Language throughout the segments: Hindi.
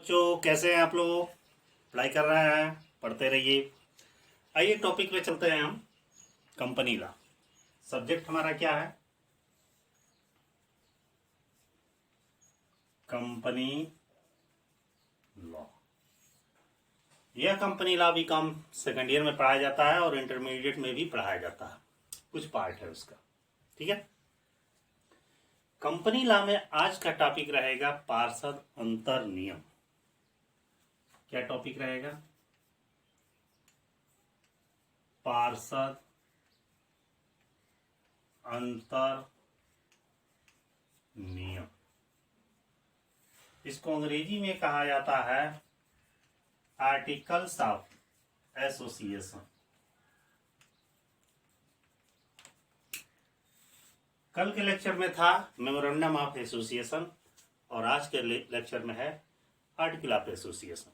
बच्चों, कैसे हैं आप लोग? पढ़ाई कर रहे हैं? पढ़ते रहिए। आइए टॉपिक पे चलते हैं हम। Company law. सब्जेक्ट हमारा क्या है? Company law. यह कंपनी लॉ भी कम सेकेंड ईयर में पढ़ाया जाता है और इंटरमीडिएट में भी पढ़ाया जाता है। कुछ पार्ट है उसका, ठीक है। कंपनी लॉ में आज का टॉपिक रहेगा पार्षद अंतर नियम। क्या टॉपिक रहेगा? पार्षद अंतर नियम। इसको अंग्रेजी में कहा जाता है आर्टिकल्स ऑफ एसोसिएशन। कल के लेक्चर में था मेमोरेंडम ऑफ एसोसिएशन और आज के लेक्चर में है आर्टिकल ऑफ एसोसिएशन।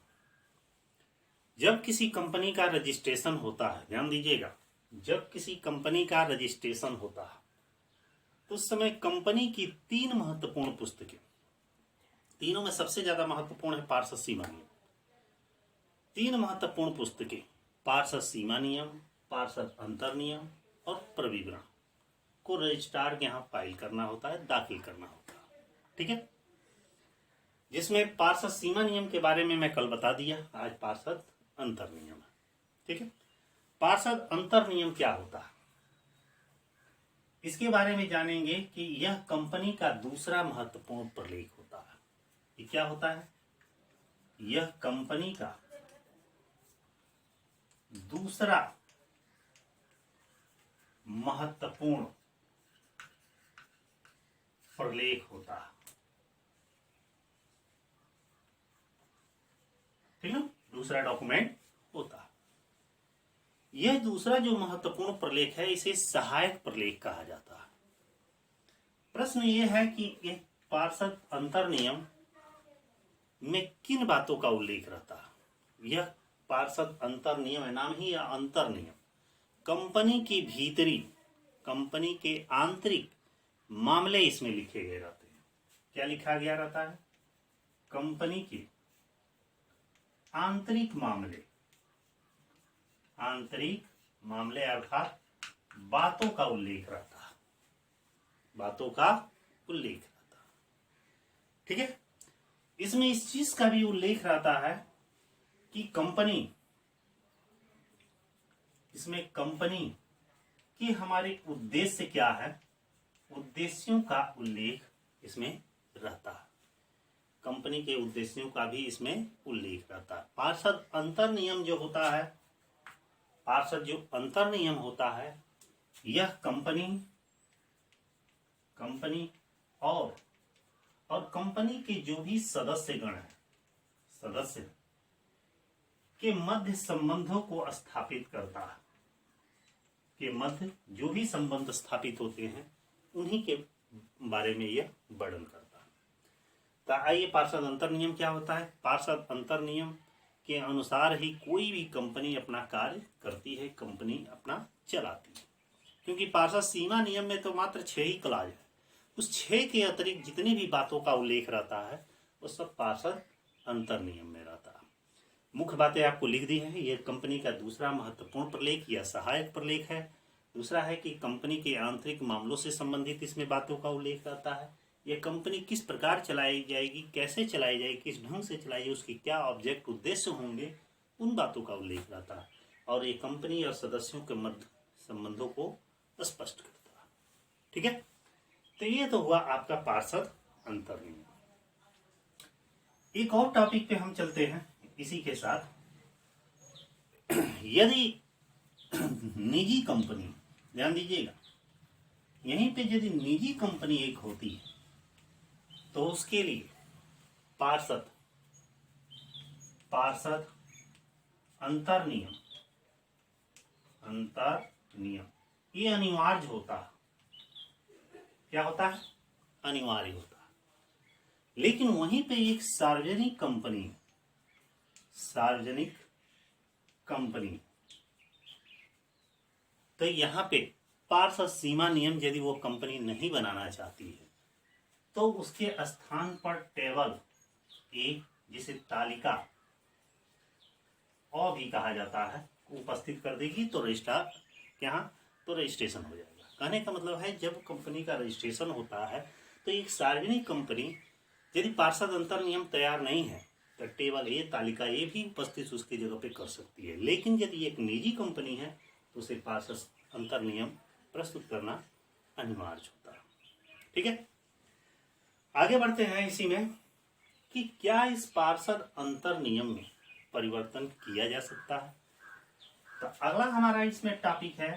जब किसी कंपनी का रजिस्ट्रेशन होता है, ध्यान दीजिएगा, जब किसी कंपनी का रजिस्ट्रेशन होता है तो उस समय कंपनी की तीन महत्वपूर्ण पुस्तकें, तीनों में सबसे ज्यादा महत्वपूर्ण है पार्षद सीमा नियम। तीन महत्वपूर्ण पुस्तकें, पार्षद सीमा नियम, पार्षद अंतर नियम और प्रविवरण को रजिस्ट्रार के यहाँ फाइल करना होता है, दाखिल करना होता है, ठीक है। जिसमें पार्षद सीमा नियम के बारे में मैं कल बता दिया, आज पार्षद अंतर नियम है, ठीक है। पार्षद अंतर नियम क्या होता है, इसके बारे में जानेंगे कि यह कंपनी का दूसरा महत्वपूर्ण प्रलेख होता है। ये क्या होता है? यह कंपनी का दूसरा महत्वपूर्ण प्रलेख होता है, ठीक है, दूसरा डॉक्यूमेंट होता है। यह दूसरा जो महत्वपूर्ण प्रलेख है इसे सहायक प्रलेख कहा जाता है। प्रश्न यह है कि यह पार्षद अंतर नियम में किन बातों का उल्लेख रहता है। यह पार्षद अंतर नियम है, नाम ही या अंतर नियम। कंपनी की भीतरी, कंपनी के आंतरिक मामले इसमें लिखे गए रहते हैं। क्या लिखा गया रहता है? कंपनी के आंतरिक मामले, आंतरिक मामले अर्थात बातों का उल्लेख रहता है, बातों का उल्लेख रहता है, ठीक है। इसमें इस चीज का भी उल्लेख रहता है कि कंपनी, इसमें कंपनी के हमारे उद्देश्य क्या है, उद्देश्यों का उल्लेख इसमें रहता है। कंपनी के उद्देश्यों का भी इसमें उल्लेख रहता है। पार्षद अंतर नियम जो होता है, पार्षद जो अंतर नियम होता है, यह कंपनी और कंपनी के जो भी सदस्यगण है, सदस्य के मध्य संबंधों को स्थापित करता है, के मध्य जो भी संबंध स्थापित होते हैं उन्हीं के बारे में यह वर्णन करता है। तो आइए पार्षद अंतर नियम क्या होता है। पार्षद अंतर नियम के अनुसार ही कोई भी कंपनी अपना कार्य करती है, कंपनी अपना चलाती है। क्योंकि पार्षद सीमा नियम में तो मात्र 6 ही क्लाज है, उस 6 के अतिरिक्त जितनी भी बातों का उल्लेख रहता है वो सब पार्षद अंतर नियम में रहता है। मुख्य बातें आपको लिख दी है। यह कंपनी का दूसरा महत्वपूर्ण प्रलेख या सहायक प्रलेख है। दूसरा है कि कंपनी के आंतरिक मामलों से संबंधित इसमें बातों का उल्लेख रहता है। यह कंपनी किस प्रकार चलाई जाएगी, कैसे चलाई जाएगी, किस ढंग से चलाई जाएगी, उसकी क्या ऑब्जेक्ट उद्देश्य होंगे, उन बातों का उल्लेख रहता है। और ये कंपनी और सदस्यों के मध्य संबंधों को स्पष्ट करता है, ठीक है। तो ये तो हुआ आपका पार्षद अंतर नियम। एक और टॉपिक पे हम चलते हैं इसी के साथ। यदि निजी कंपनी, ध्यान दीजिएगा, यहीं पे यदि निजी कंपनी एक होती है तो उसके लिए पार्षद अंतर नियम ये अनिवार्य होता है। क्या होता है? अनिवार्य होता है। लेकिन वहीं पे एक सार्वजनिक कंपनी, तो यहां पे पार्षद सीमा नियम यदि वो कंपनी नहीं बनाना चाहती है तो उसके स्थान पर टेबल 1 जिसे तालिका और भी कहा जाता है उपस्थित कर देगी तो रजिस्ट्रार के यहाँ तो रजिस्ट्रेशन हो जाएगा। कहने का मतलब है जब कंपनी का रजिस्ट्रेशन होता है तो एक सार्वजनिक कंपनी यदि पार्षद अंतर नियम तैयार नहीं है तो टेबल ए तालिका ए भी उपस्थित उसकी जगह पे कर सकती है, लेकिन यदि एक निजी कंपनी है तो उसे पार्षद अंतर नियम प्रस्तुत करना अनिवार्य होता है। ठीक है, आगे बढ़ते हैं इसी में कि क्या इस पार्षद अंतर नियम में परिवर्तन किया जा सकता है। तो अगला हमारा इसमें टॉपिक है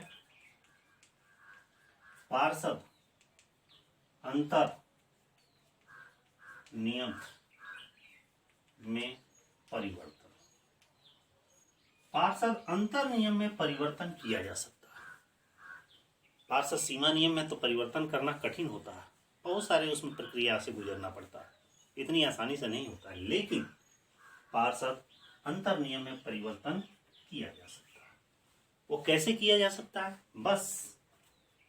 पार्षद अंतर नियम में परिवर्तन। पार्षद अंतर नियम में परिवर्तन किया जा सकता है। पार्षद सीमा नियम में तो परिवर्तन करना कठिन होता है, बहुत सारे उसमें प्रक्रिया से गुजरना पड़ता है, इतनी आसानी से नहीं होता है, लेकिन पार्षद अंतर नियम में परिवर्तन किया जा सकता है। वो कैसे किया जा सकता है? बस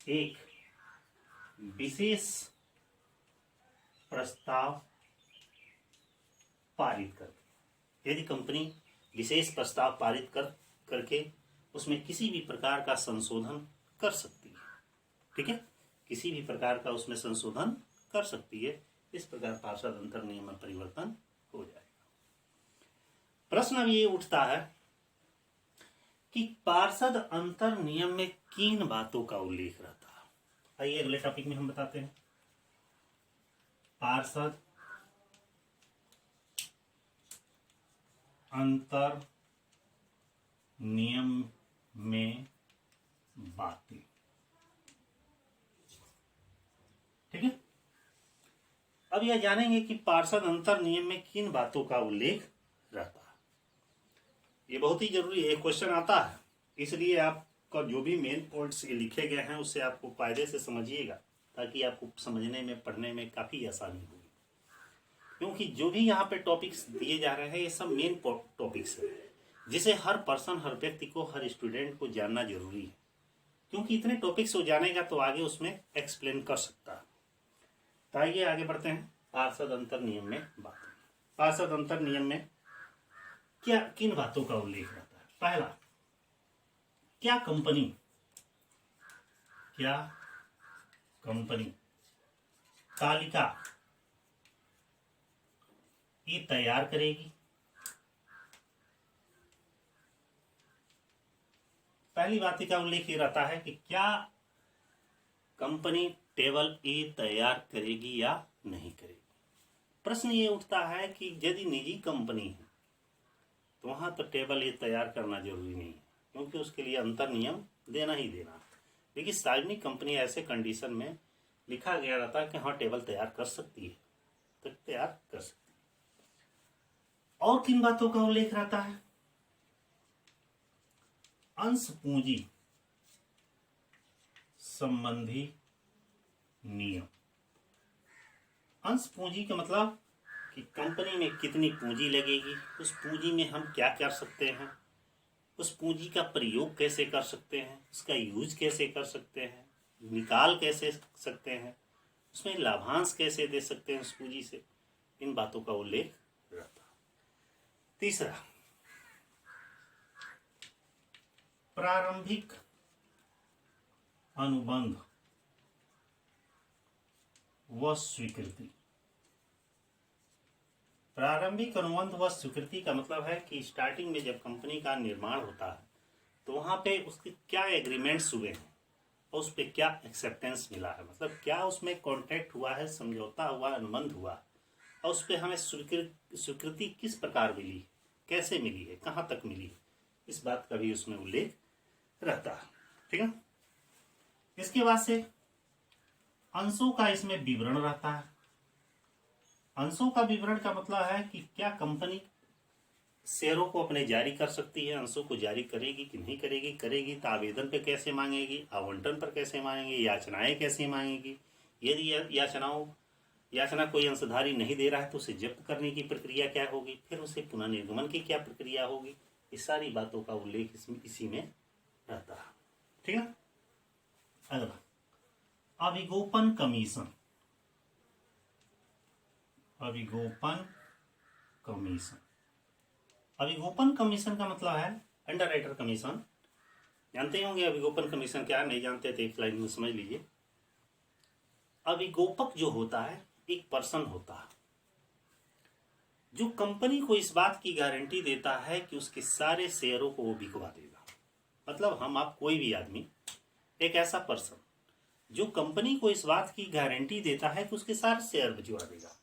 एक विशेष प्रस्ताव पारित करके, यदि कंपनी विशेष प्रस्ताव पारित करके उसमें किसी भी प्रकार का संशोधन कर सकती है। ठीक है, किसी भी प्रकार का उसमें संशोधन कर सकती है। इस प्रकार पार्षद अंतर नियम में परिवर्तन हो जाएगा। प्रश्न अब ये उठता है कि पार्षद अंतर नियम में किन बातों का उल्लेख रहता है। आइए अगले टॉपिक में हम बताते हैं। पार्षद अंतर नियम में बातें। ठीक है, अब यह जानेंगे कि पार्षद अंतर नियम में किन बातों का उल्लेख रहता है। ये बहुत ही जरूरी है, क्वेश्चन आता है, इसलिए आपका जो भी मेन पॉइंट्स लिखे गए हैं उससे आपको कायदे से समझिएगा ताकि आपको समझने में पढ़ने में काफी आसानी होगी। क्योंकि जो भी यहाँ पे टॉपिक्स दिए जा रहे हैं ये सब मेन टॉपिक्स है जिसे हर पर्सन, हर व्यक्ति को, हर स्टूडेंट को जानना जरूरी है, क्योंकि इतने टॉपिक्स हो जानेगा तो आगे उसमें एक्सप्लेन कर सकता है। तो आइए आगे बढ़ते हैं। पार्षद अंतर नियम में बात। पार्षद अंतर नियम में क्या किन बातों का उल्लेख रहता है? पहला, क्या कंपनी तालिका ये तैयार करेगी। पहली बात का उल्लेख ये रहता है कि क्या कंपनी टेबल ए तैयार करेगी या नहीं करेगी। प्रश्न ये उठता है कि यदि निजी कंपनी है तो वहां तो टेबल ए तैयार करना जरूरी नहीं है, क्योंकि उसके लिए अंतर नियम देना ही देना है। लेकिन सार्वजनिक कंपनी ऐसे कंडीशन में लिखा गया रहता है कि हाँ टेबल तैयार कर सकती है, तो तैयार कर सकती है। और किन बातों का उल्लेख रहता है? अंश पूंजी संबंधी नियम। अंश पूंजी का मतलब कि कंपनी में कितनी पूंजी लगेगी, उस पूंजी में हम क्या कर सकते हैं, उस पूंजी का प्रयोग कैसे कर सकते हैं, उसका यूज कैसे कर सकते हैं, निकाल कैसे सकते हैं, उसमें लाभांश कैसे दे सकते हैं उस पूंजी से, इन बातों का उल्लेख रहता है। तीसरा, प्रारंभिक अनुबंध व स्वीकृति। प्रारंभिक अनुबंध व स्वीकृति का मतलब है कि स्टार्टिंग में जब कंपनी का निर्माण होता है तो वहां पे उसके क्या एग्रीमेंट्स हुए हैं और उस पर क्या एक्सेप्टेंस मिला है, मतलब क्या उसमें कॉन्ट्रैक्ट हुआ है, समझौता हुआ, अनुबंध हुआ, और उस पर हमें स्वीकृति किस प्रकार मिली, कैसे मिली है, कहाँ तक मिली है, इस बात का भी उसमें उल्लेख रहता है। ठीक है, इसके बाद से अंशों का इसमें विवरण रहता है। अंशों का विवरण का मतलब है कि क्या कंपनी शेयरों को अपने जारी कर सकती है, अंशों को जारी करेगी कि नहीं करेगी, करेगी तो आवेदन पे कैसे मांगेगी, आवंटन पर कैसे मांगेगी, याचनाएं कैसे मांगेगी, यदि याचना कोई अंशधारी नहीं दे रहा है तो उसे जब्त करने की प्रक्रिया क्या होगी, फिर उसे पुनः निर्गमन की क्या प्रक्रिया होगी, इस सारी बातों का उल्लेख इसी में रहता है। ठीक है, अगला, अभिगोपन कमीशन। अभिगोपन कमीशन। अभिगोपन कमीशन का मतलब है अंडरराइटर कमीशन। जानते ही होंगे अभिगोपन कमीशन क्या, नहीं जानते तो एक लाइन में समझ लीजिए। अभिगोपक जो होता है एक पर्सन होता है जो कंपनी को इस बात की गारंटी देता है कि उसके सारे शेयरों को वो बिकवा देगा। मतलब हम आप कोई भी आदमी, एक ऐसा पर्सन जो कंपनी को इस बात की गारंटी देता है कि उसके सारे शेयर भिजवा देगा,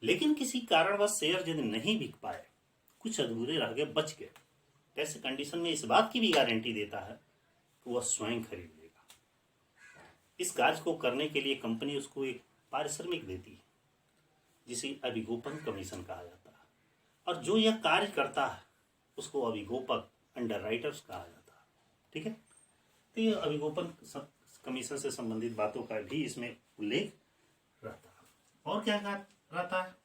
लेकिन किसी कारणवश शेयर यदि नहीं बिक पाए, कुछ अधूरे रह गए, बच गए, ऐसे कंडीशन में इस बात की भी गारंटी देता है कि वह स्वयं खरीद लेगा। इस कार्य को करने के लिए कंपनी उसको एक पारिश्रमिक देती है जिसे अभिगोपन कमीशन कहा जाता है, और जो यह कार्य करता है उसको अभिगोपक अंडरराइटर्स कहा जाता है। ठीक है, तो यह अभिगोपन कमीशन से संबंधित बातों का भी इसमें उल्लेख रहता है। और क्या रहता है?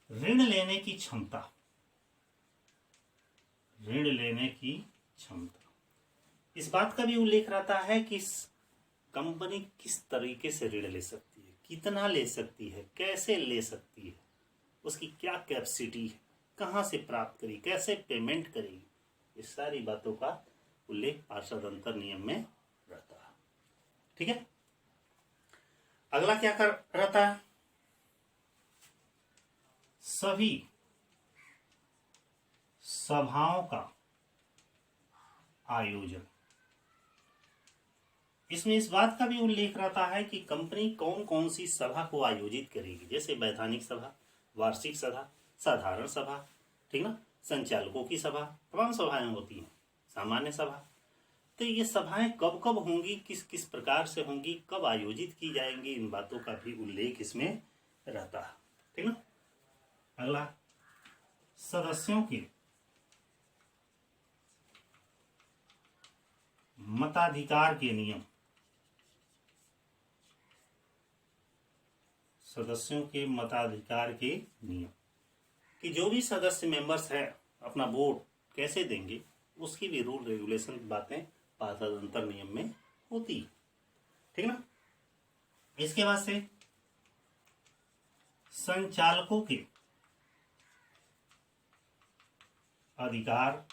ऋण लेने की क्षमता। ऋण लेने की क्षमता, इस बात का भी उल्लेख रहता है कि कंपनी किस तरीके से ऋण ले सकती है, कितना ले सकती है, कैसे ले सकती है, उसकी क्या कैपेसिटी है, कहां से प्राप्त करेगी, कैसे पेमेंट करेगी, इस सारी बातों का उल्लेख पार्षद अंतर नियम में रहता है। ठीक है, अगला क्या रहता है? सभी सभाओं का आयोजन। इसमें इस बात का भी उल्लेख रहता है कि कंपनी कौन कौन सी सभा को आयोजित करेगी, जैसे वैधानिक सभा, वार्षिक सभा, साधारण सभा, ठीक ना, संचालकों की सभा, तमाम सभाएं होती हैं, सामान्य सभा। तो ये सभाएं कब कब होंगी, किस किस प्रकार से होंगी, कब आयोजित की जाएंगी, इन बातों का भी उल्लेख इसमें रहता है। ठीक ना, अगला सदस्यों के मताधिकार के नियम। सदस्यों के मताधिकार के नियम कि जो भी सदस्य मेंबर्स हैं अपना वोट कैसे देंगे, उसकी भी रूल रेगुलेशन बातें पार्षद अंतर नियम में होती। ठीक ना, इसके बाद से संचालकों के अधिकार,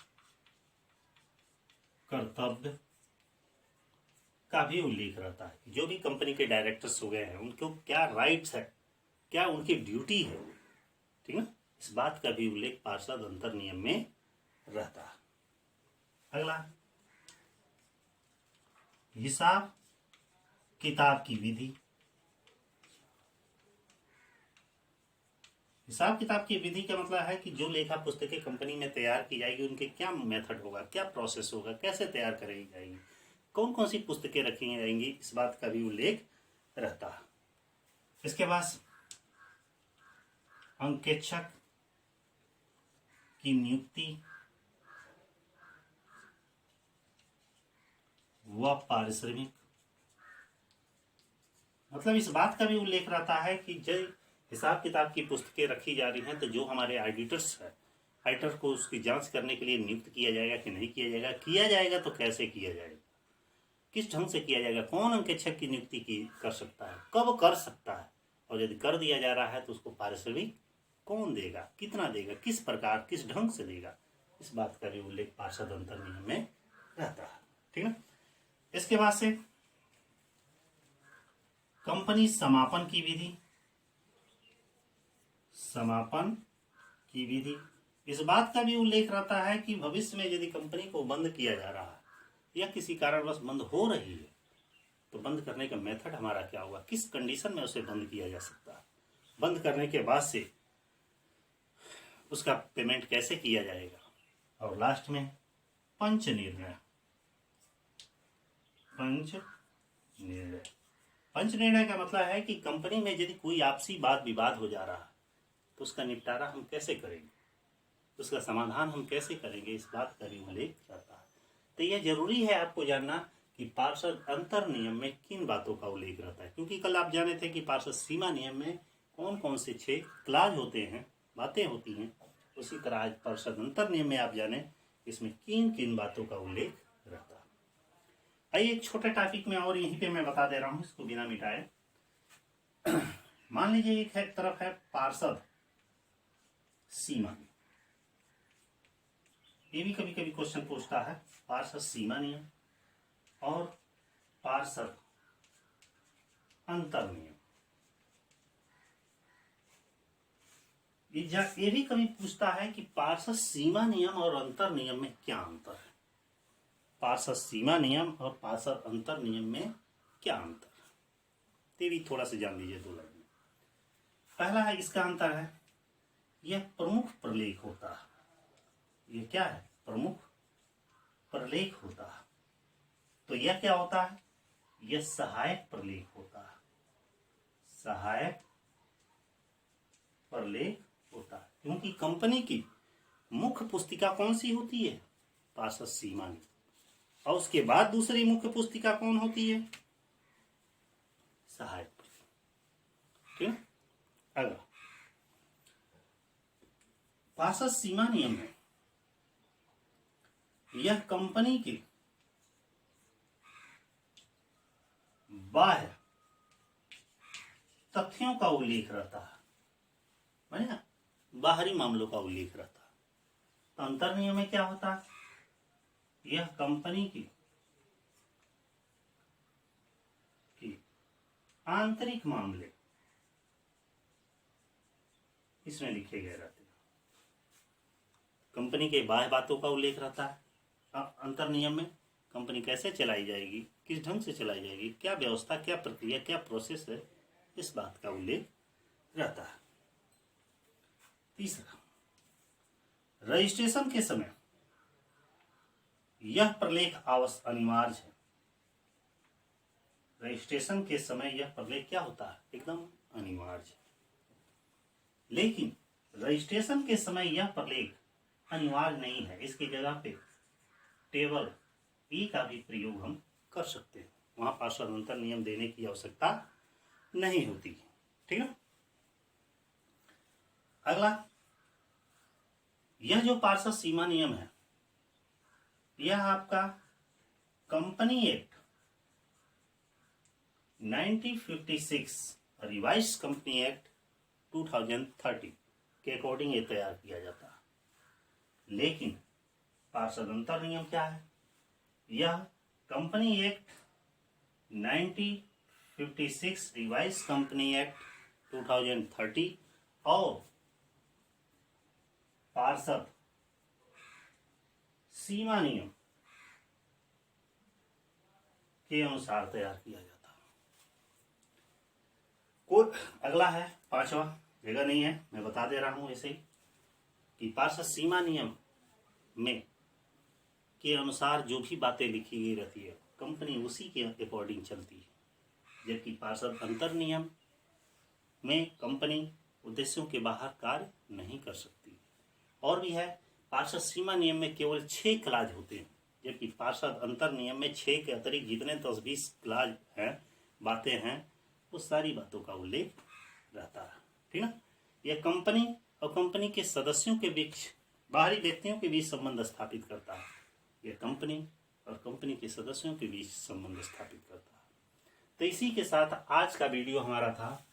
कर्तव्य का भी उल्लेख रहता है। जो भी कंपनी के डायरेक्टर्स हो गए हैं उनको क्या राइट्स है, क्या उनकी ड्यूटी है, ठीक है, इस बात का भी उल्लेख पार्षद अंतर नियम में रहता है। अगला हिसाब किताब की विधि। हिसाब किताब की विधि का मतलब है कि जो लेखा पुस्तकें कंपनी में तैयार की जाएगी उनके क्या मेथड होगा, क्या प्रोसेस होगा, कैसे तैयार कराई जाएगी, कौन कौन सी पुस्तकें रखी जाएंगी, इस बात का भी उल्लेख रहता है। इसके बाद अंकेक्षक की नियुक्ति व पारिश्रमिक, मतलब इस बात का भी उल्लेख रहता है कि जब हिसाब किताब की पुस्तकें रखी जा रही हैं तो जो हमारे ऑडिटर्स है, ऑडिटर को उसकी जांच करने के लिए नियुक्त किया जाएगा कि नहीं किया जाएगा, किया जाएगा तो कैसे किया जाएगा, किस ढंग से किया जाएगा, कौन अंकेक्षक की नियुक्ति की कर सकता है, कब कर सकता है, और यदि कर दिया जा रहा है तो उसको पारिश्रमिक कौन देगा, कितना देगा, किस प्रकार किस ढंग से देगा, इस बात का भी उल्लेख पार्षद अंतर नियम में रहता है। ठीक है, इसके बाद से कंपनी समापन की विधि। समापन की विधि, इस बात का भी उल्लेख रहता है कि भविष्य में यदि कंपनी को बंद किया जा रहा है या किसी कारणवश बंद हो रही है तो बंद करने का मेथड हमारा क्या होगा, किस कंडीशन में उसे बंद किया जा सकता है, बंद करने के बाद से उसका पेमेंट कैसे किया जाएगा, और लास्ट में पंच निर्णय। पंच निर्णय, पंच निर्णय का मतलब है कि कंपनी में यदि कोई आपसी वाद विवाद हो जा रहा है तो उसका निपटारा हम कैसे करेंगे, उसका समाधान हम कैसे करेंगे, इस बात का भी उल्लेख रहता है। तो यह जरूरी है आपको जानना कि पार्षद अंतर नियम में किन बातों का उल्लेख रहता है, क्योंकि कल आप जाने थे कि पार्षद सीमा नियम में कौन कौन से 6 क्लाज होते हैं, बातें होती हैं, उसी तरह आज पार्षद अंतर नियम में आप जाने इसमें किन किन बातों का उल्लेख रहता है। आइए एक छोटे टॉपिक में और यहीं पे मैं बता दे रहा हूं इसको बिना मिटाए। मान लीजिए एक तरफ है पार्षद सीमा नियम। ये भी कभी कभी क्वेश्चन पूछता है, पार्षद सीमा नियम और पार्षद अंतर नियम। ये भी कभी पूछता है कि पार्षद सीमा नियम और अंतर नियम में क्या अंतर है। पार्षद सीमा नियम और पार्षद अंतर नियम में क्या अंतर है, ये भी थोड़ा सा जान लीजिए 2 लाइन में। पहला है, इसका अंतर है, यह प्रमुख प्रलेख होता है। ये क्या है? प्रमुख प्रलेख होता है। तो यह क्या होता है? यह सहायक प्रलेख होता है। सहायक प्रलेख होता है, क्योंकि कंपनी की मुख्य पुस्तिका कौन सी होती है? पार्षद सीमा नियम। और उसके बाद दूसरी मुख्य पुस्तिका कौन होती है? सहायक प्रलेख। ठीक है। अगला, पार्षद सीमा नियम है, यह कंपनी के बाह्य तथ्यों का उल्लेख रहता है, माने बाहरी मामलों का उल्लेख रहता है। तो अंतर नियम में क्या होता है? यह कंपनी की आंतरिक मामले इसमें लिखे गए रहते हैं। कंपनी के बाह्य बातों का उल्लेख रहता है। अंतर नियम में कंपनी कैसे चलाई जाएगी, किस ढंग से चलाई जाएगी, क्या व्यवस्था, क्या प्रक्रिया, क्या प्रोसेस है, इस बात का उल्लेख रहता है। तीसरा, रजिस्ट्रेशन के समय यह प्रलेख अनिवार्य है। रजिस्ट्रेशन के समय यह प्रलेख क्या होता है? एकदम अनिवार्य है। लेकिन रजिस्ट्रेशन के समय यह प्रलेख अनिवार्य नहीं है, इसकी जगह पे टेबल ई का भी प्रयोग हम कर सकते हैं। वहां पार्षद अंतर नियम देने की आवश्यकता नहीं होती। ठीक है। अगला, यह जो पार्षद सीमा नियम है, यह आपका company act 1956 revise company act 2030 के अकॉर्डिंग ये तैयार किया जाता है। लेकिन पार्षद अंतर नियम क्या है? यह company act 1956 revise company act 2030 और पार्षद सीमा नियम के अनुसार तैयार किया जाता है। अगला है 5वां, जगह नहीं है, मैं बता दे रहा हूं ऐसे ही कि पार्षद सीमा नियम में के अनुसार जो भी बातें लिखी गई रहती है, कंपनी उसी के अकॉर्डिंग चलती है। जबकि पार्षद अंतर नियम में कंपनी उद्देश्यों के बाहर कार्य नहीं कर सकती। और भी है, पार्षद सीमा नियम में केवल 6 क्लाज होते हैं, जबकि पार्षद अंतर नियम में 6 के अतिरिक्त जितने 10-20 क्लाज हैं, बातें हैं, वो सारी बातों का उल्लेख रहता है। ठीक है। यह कंपनी और कंपनी के सदस्यों के बीच, बाहरी व्यक्तियों के बीच संबंध स्थापित करता है। यह कंपनी और कंपनी के सदस्यों के बीच संबंध स्थापित करता है। तो इसी के साथ आज का वीडियो हमारा था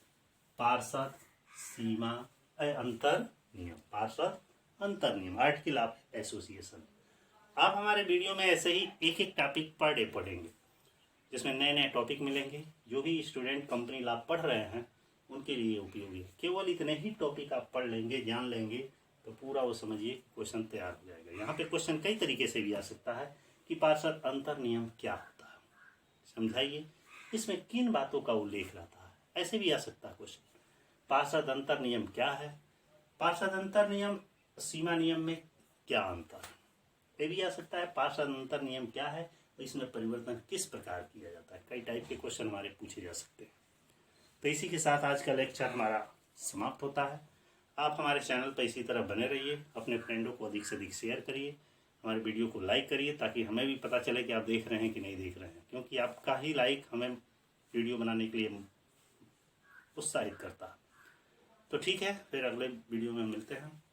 पार्षद सीमा अंतर नियम, पार्षद अंतर नियम, आर्टिकल ऑफ एसोसिएशन। आप हमारे वीडियो में ऐसे ही एक एक टॉपिक पर डे पढ़ेंगे, जिसमें नए नए टॉपिक मिलेंगे। जो भी स्टूडेंट कंपनी लॉ पढ़ रहे हैं उनके लिए उपयोगी है। केवल इतने ही टॉपिक आप पढ़ लेंगे, जान लेंगे, तो पूरा वो समझिए क्वेश्चन तैयार हो जाएगा। यहाँ पे क्वेश्चन कई तरीके से भी आ सकता है कि पार्षद अंतर नियम क्या होता है, समझाइए, इसमें किन बातों का उल्लेख रहता है, ऐसे भी आ सकता है क्वेश्चन। पार्षद अंतर नियम क्या है, पार्षद अंतर नियम सीमा नियम में क्या अंतर है, ये भी आ सकता है। पार्षद अंतर नियम क्या है, तो इसमें परिवर्तन किस प्रकार किया जाता है, कई टाइप के क्वेश्चन हमारे पूछे जा सकते हैं। तो इसी के साथ आज का लेक्चर हमारा समाप्त होता है। आप हमारे चैनल पर इसी तरह बने रहिए, अपने फ्रेंडों को अधिक से अधिक शेयर करिए, हमारे वीडियो को लाइक करिए, ताकि हमें भी पता चले कि आप देख रहे हैं कि नहीं देख रहे हैं, क्योंकि आपका ही लाइक हमें वीडियो बनाने के लिए उत्साहित करता है। तो ठीक है, फिर अगले वीडियो में मिलते हैं।